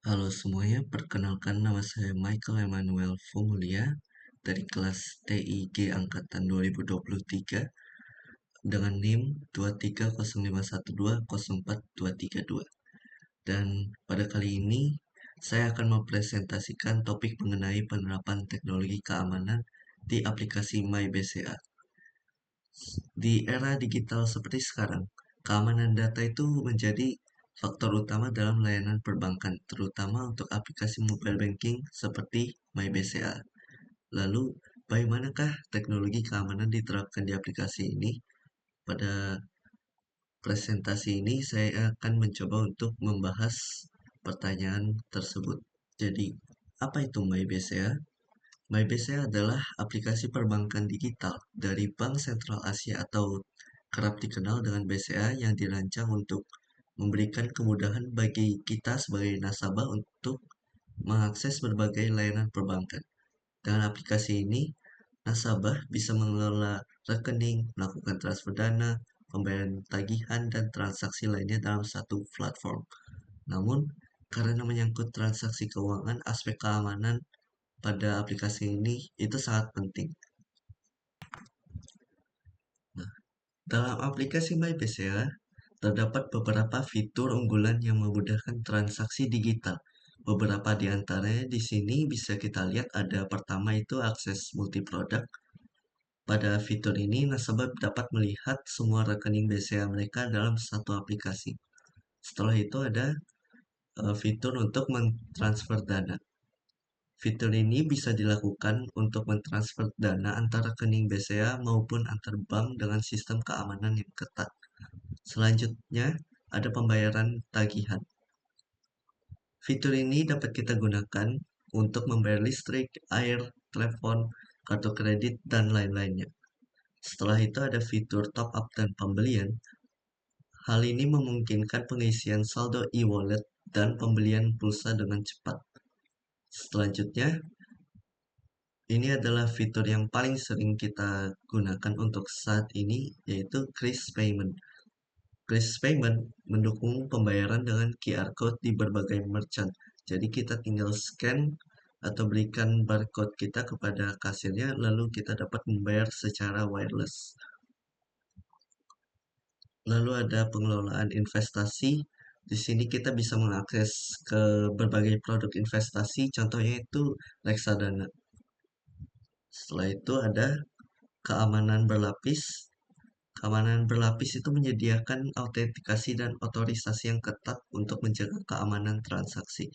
Halo semuanya, perkenalkan nama saya Michael Emmanuel Fumulia dari kelas TIG Angkatan 2023 dengan NIM 23051204242. Dan pada kali ini saya akan mempresentasikan topik mengenai penerapan teknologi keamanan di aplikasi MyBCA. Di era digital seperti sekarang, keamanan data itu menjadi faktor utama dalam layanan perbankan, terutama untuk aplikasi mobile banking seperti MyBCA. Lalu, bagaimanakah teknologi keamanan diterapkan di aplikasi ini? Pada presentasi ini, saya akan mencoba untuk membahas pertanyaan tersebut. Jadi, apa itu MyBCA? MyBCA adalah aplikasi perbankan digital dari Bank Sentral Asia atau kerap dikenal dengan BCA yang dirancang untuk memberikan kemudahan bagi kita sebagai nasabah untuk mengakses berbagai layanan perbankan. Dengan aplikasi ini, nasabah bisa mengelola rekening, melakukan transfer dana, pembayaran tagihan, dan transaksi lainnya dalam satu platform. Namun, karena menyangkut transaksi keuangan, aspek keamanan pada aplikasi ini itu sangat penting. Nah, dalam aplikasi MyBCA, terdapat beberapa fitur unggulan yang memudahkan transaksi digital. Beberapa di antaranya di sini bisa kita lihat ada pertama itu akses multi produk. Pada fitur ini, nasabah dapat melihat semua rekening BCA mereka dalam satu aplikasi. Setelah itu ada fitur untuk mentransfer dana. Fitur ini bisa dilakukan untuk mentransfer dana antar rekening BCA maupun antar bank dengan sistem keamanan yang ketat. Selanjutnya, ada pembayaran tagihan. Fitur ini dapat kita gunakan untuk membayar listrik, air, telepon, kartu kredit, dan lain-lainnya. Setelah itu ada fitur top up dan pembelian. Hal ini memungkinkan pengisian saldo e-wallet dan pembelian pulsa dengan cepat. Selanjutnya, ini adalah fitur yang paling sering kita gunakan untuk saat ini, yaitu Kris Payment. Kris Payment mendukung pembayaran dengan QR Code di berbagai merchant. Jadi kita tinggal scan atau berikan barcode kita kepada kasirnya, lalu kita dapat membayar secara wireless. Lalu ada pengelolaan investasi. Di sini kita bisa mengakses ke berbagai produk investasi, contohnya itu reksadana. Setelah itu ada keamanan berlapis. Keamanan berlapis itu menyediakan autentikasi dan otorisasi yang ketat untuk menjaga keamanan transaksi.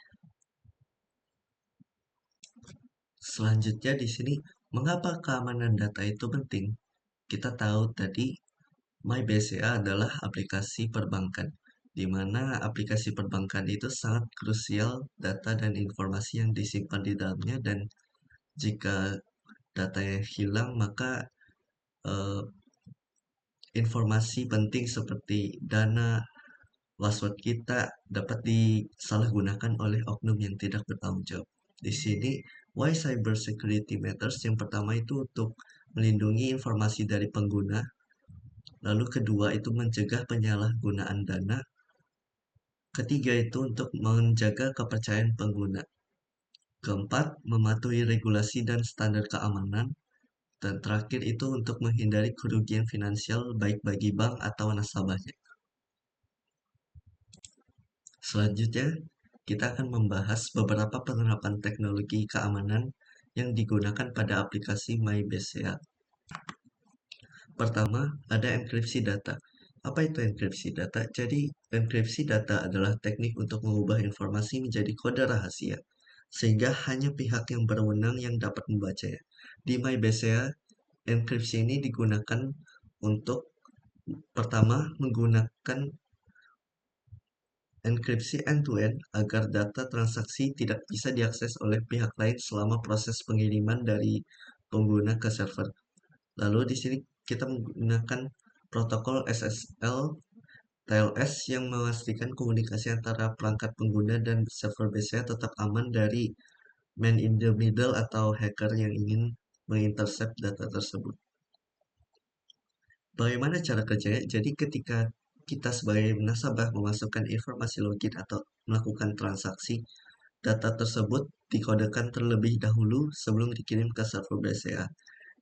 Selanjutnya di sini, mengapa keamanan data itu penting? Kita tahu tadi MyBCA adalah aplikasi perbankan, di mana aplikasi perbankan itu sangat krusial data dan informasi yang disimpan di dalamnya, dan jika datanya hilang maka eh, informasi penting seperti dana, password kita dapat disalahgunakan oleh oknum yang tidak bertanggung jawab. Di sini, why cyber security matters? Yang pertama itu untuk melindungi informasi dari pengguna. Lalu kedua itu mencegah penyalahgunaan dana. Ketiga itu untuk menjaga kepercayaan pengguna. Keempat, mematuhi regulasi dan standar keamanan. Dan terakhir itu untuk menghindari kerugian finansial baik bagi bank atau nasabahnya. Selanjutnya, kita akan membahas beberapa penerapan teknologi keamanan yang digunakan pada aplikasi MyBCA. Pertama, ada enkripsi data. Apa itu enkripsi data? Jadi, enkripsi data adalah teknik untuk mengubah informasi menjadi kode rahasia, sehingga hanya pihak yang berwenang yang dapat membacanya. Di MyBCA, enkripsi ini digunakan untuk pertama menggunakan enkripsi end-to-end agar data transaksi tidak bisa diakses oleh pihak lain selama proses pengiriman dari pengguna ke server. Lalu di sini kita menggunakan protokol SSL TLS yang memastikan komunikasi antara perangkat pengguna dan server BCA tetap aman dari man in the middle atau hacker yang ingin mengintercept data tersebut. Bagaimana cara kerjanya? Jadi ketika kita sebagai nasabah memasukkan informasi login atau melakukan transaksi, Data tersebut dikodekan terlebih dahulu sebelum dikirim ke server BCA.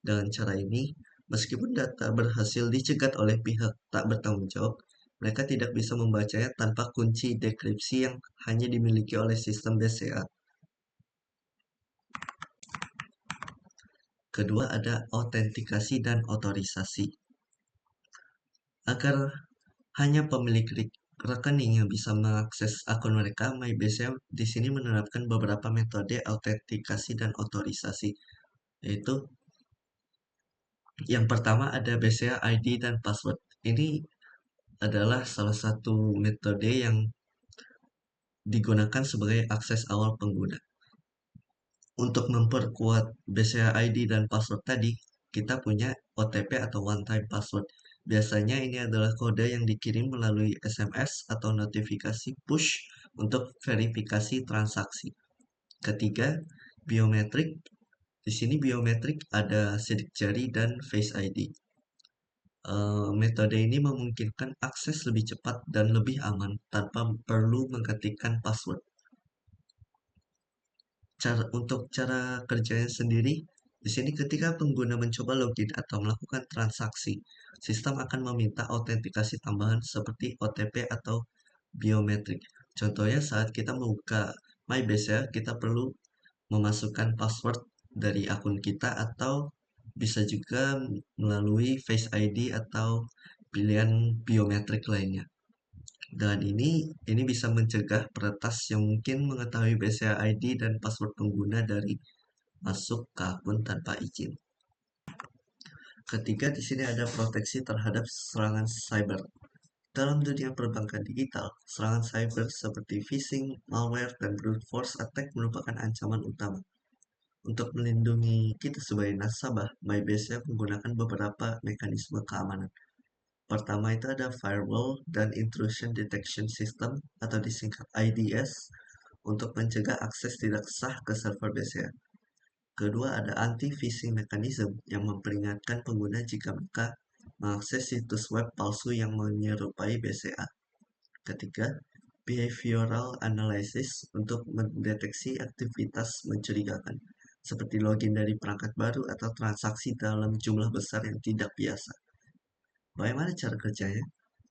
Dengan cara ini, meskipun data berhasil dicegat oleh pihak tak bertanggung jawab, mereka tidak bisa membacanya tanpa kunci dekripsi yang hanya dimiliki oleh sistem BCA. Kedua ada autentikasi dan otorisasi. Agar hanya pemilik rekening yang bisa mengakses akun mereka, MyBCA di sini menerapkan beberapa metode autentikasi dan otorisasi, yaitu yang pertama ada BCA ID dan password. Ini adalah salah satu metode yang digunakan sebagai akses awal pengguna. Untuk memperkuat BCA ID dan password tadi, kita punya OTP atau one time password. Biasanya ini adalah kode yang dikirim melalui SMS atau notifikasi push untuk verifikasi transaksi. Ketiga, biometrik. Di sini biometrik ada sidik jari dan Face ID. Metode ini memungkinkan akses lebih cepat dan lebih aman tanpa perlu mengetikkan password. Untuk cara kerjanya sendiri, di sini ketika pengguna mencoba login atau melakukan transaksi, sistem akan meminta autentikasi tambahan seperti OTP atau biometrik. Contohnya saat kita membuka MyBCA, kita perlu memasukkan password dari akun kita atau bisa juga melalui Face ID atau pilihan biometrik lainnya. Dengan ini bisa mencegah peretas yang mungkin mengetahui BCA ID dan password pengguna dari masuk ke akun tanpa izin. Ketiga, di sini ada proteksi terhadap serangan cyber. Dalam dunia perbankan digital, serangan cyber seperti phishing, malware, dan brute force attack merupakan ancaman utama. Untuk melindungi kita sebagai nasabah, MyBCA menggunakan beberapa mekanisme keamanan. Pertama itu ada firewall dan intrusion detection system atau disingkat IDS untuk mencegah akses tidak sah ke server BCA. Kedua ada anti-phishing mechanism yang memperingatkan pengguna jika mereka mengakses situs web palsu yang menyerupai BCA. Ketiga, behavioral analysis untuk mendeteksi aktivitas mencurigakan, seperti login dari perangkat baru atau transaksi dalam jumlah besar yang tidak biasa. Bagaimana cara kerjanya?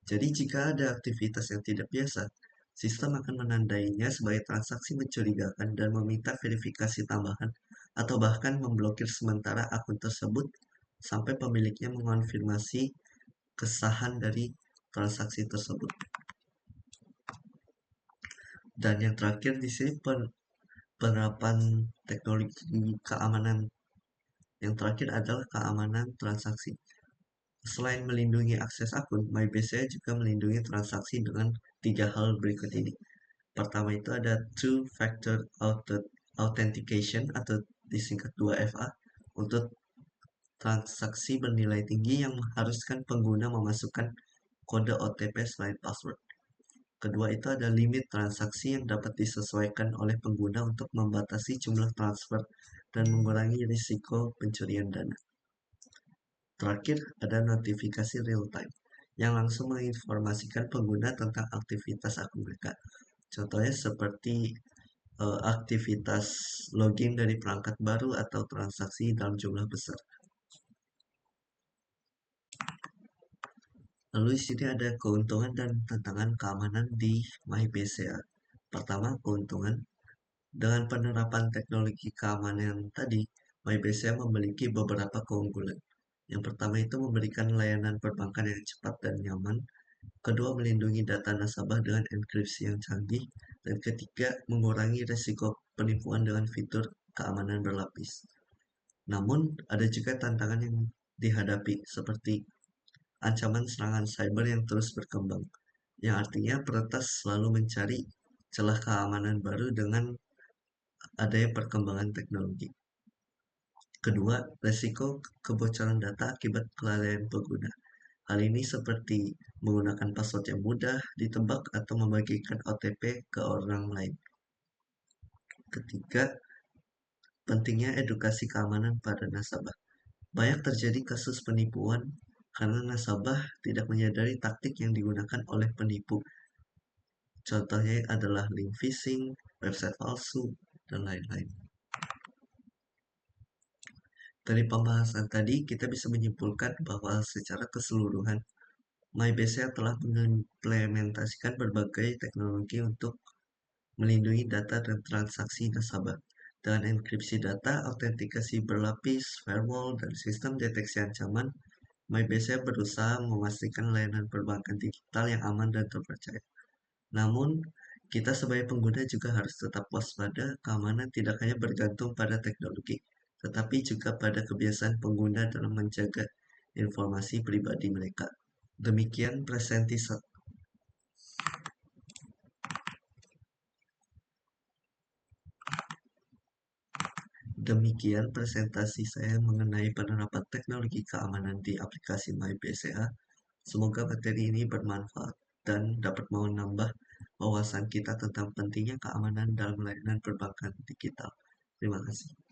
Jadi jika ada aktivitas yang tidak biasa, sistem akan menandainya sebagai transaksi mencurigakan dan meminta verifikasi tambahan atau bahkan memblokir sementara akun tersebut sampai pemiliknya mengonfirmasi kesahan dari transaksi tersebut. Dan yang terakhir di sini penerapan teknologi keamanan yang terakhir adalah keamanan transaksi. Selain melindungi akses akun, MyBCA juga melindungi transaksi dengan 3 hal berikut ini. Pertama itu ada Two-Factor Authentication atau disingkat 2FA untuk transaksi bernilai tinggi yang mengharuskan pengguna memasukkan kode OTP selain password. Kedua itu ada limit transaksi yang dapat disesuaikan oleh pengguna untuk membatasi jumlah transfer dan mengurangi risiko pencurian dana. Terakhir, ada notifikasi real-time yang langsung menginformasikan pengguna tentang aktivitas akun mereka. Contohnya seperti aktivitas login dari perangkat baru atau transaksi dalam jumlah besar. Lalu di sini ada keuntungan dan tantangan keamanan di MyBCA. Pertama, keuntungan. Dengan penerapan teknologi keamanan tadi, MyBCA memiliki beberapa keunggulan. Yang pertama itu memberikan layanan perbankan yang cepat dan nyaman. Kedua, melindungi data nasabah dengan enkripsi yang canggih. Dan ketiga, mengurangi risiko penipuan dengan fitur keamanan berlapis. Namun, ada juga tantangan yang dihadapi, seperti ancaman serangan cyber yang terus berkembang, yang artinya peretas selalu mencari celah keamanan baru dengan adanya perkembangan teknologi. Kedua, risiko kebocoran data akibat kelalaian pengguna. Hal ini seperti menggunakan password yang mudah ditebak atau membagikan OTP ke orang lain. Ketiga, pentingnya edukasi keamanan pada nasabah. Banyak terjadi kasus penipuan karena nasabah tidak menyadari taktik yang digunakan oleh penipu. Contohnya adalah link phishing, website palsu, dan lain-lain. Dari pembahasan tadi, kita bisa menyimpulkan bahwa secara keseluruhan, MyBCA telah mengimplementasikan berbagai teknologi untuk melindungi data dan transaksi nasabah. Dengan enkripsi data, autentikasi berlapis, firewall, dan sistem deteksi ancaman, MyBCA berusaha memastikan layanan perbankan digital yang aman dan terpercaya. Namun, kita sebagai pengguna juga harus tetap waspada. Keamanan tidak hanya bergantung pada teknologi, tetapi juga pada kebiasaan pengguna dalam menjaga informasi pribadi mereka. Demikian presentasi Demikian presentasi saya mengenai penerapan teknologi keamanan di aplikasi MyBCA. Semoga materi ini bermanfaat dan dapat menambah wawasan kita tentang pentingnya keamanan dalam layanan perbankan digital. Terima kasih.